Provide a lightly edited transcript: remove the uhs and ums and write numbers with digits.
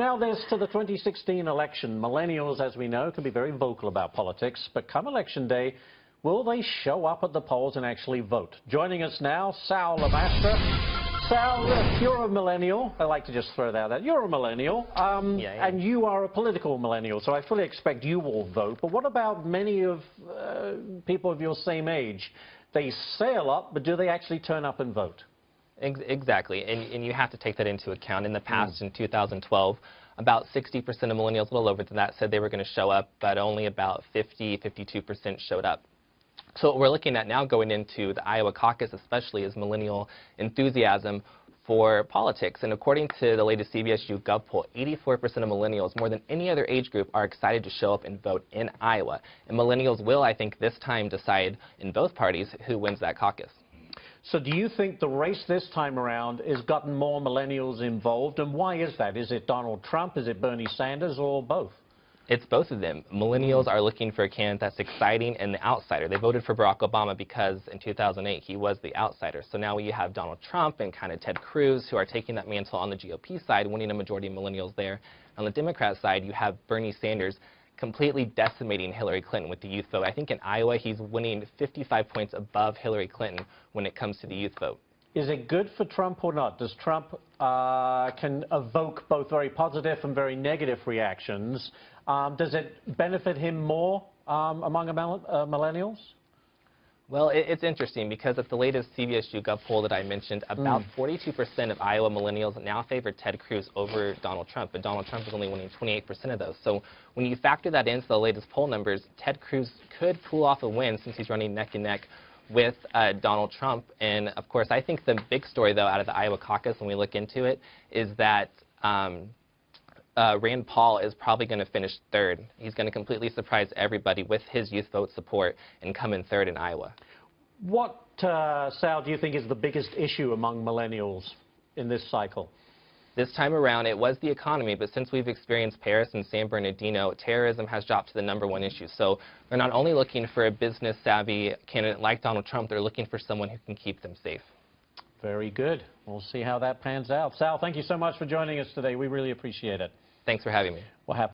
now this to the 2016 election. Millennials, as we know, can be very vocal about politics, but come election day, will they show up at the polls and actually vote? Joining us now, Sal La Mastra. Sal, you're a millennial. I like to just throw that out. You're a millennial, and you are a political millennial, so I fully expect you will vote. But what about many of people of your same age? They sail up, but do they actually turn up and vote? Exactly, and you have to take that into account. In the past, in 2012, about 60% of millennials, a little over than that, said they were going to show up, but only about 52% showed up. So what we're looking at now going into the Iowa caucus especially is millennial enthusiasm for politics. And according to the latest CBSU Gov poll, 84% of millennials, more than any other age group, are excited to show up and vote in Iowa. And millennials will, I think, this time decide in both parties who wins that caucus. So do you think the race this time around has gotten more millennials involved? And why is that? Is it Donald Trump? Is it Bernie Sanders? Or both? It's both of them. Millennials are looking for a candidate that's exciting and the outsider. They voted for Barack Obama because in 2008 he was the outsider. So now you have Donald Trump and kind of Ted Cruz who are taking that mantle on the GOP side, winning a majority of millennials there. On the Democrat side, you have Bernie Sanders completely decimating Hillary Clinton with the youth vote. I think in Iowa he's winning 55 points above Hillary Clinton when it comes to the youth vote. Is it good for Trump or not? Does Trump can evoke both very positive and very negative reactions? Does it benefit him more among millennials? Well, it's interesting because at the latest CBSU Gov poll that I mentioned, about 42% of Iowa millennials now favor Ted Cruz over Donald Trump, but Donald Trump is only winning 28% of those. So when you factor that into the latest poll numbers, Ted Cruz could pull off a win since he's running neck and neck with Donald Trump. And of course, I think the big story, though, out of the Iowa caucus, when we look into it, is that Rand Paul is probably going to finish third. He's going to completely surprise everybody with his youth vote support and come in third in Iowa. What, Sal, do you think is the biggest issue among millennials in this cycle? This time around, it was the economy, but since we've experienced Paris and San Bernardino, terrorism has dropped to the #1 issue. So they're not only looking for a business-savvy candidate like Donald Trump, they're looking for someone who can keep them safe. Very good. We'll see how that pans out. Sal, thank you so much for joining us today. We really appreciate it. Thanks for having me. We'll have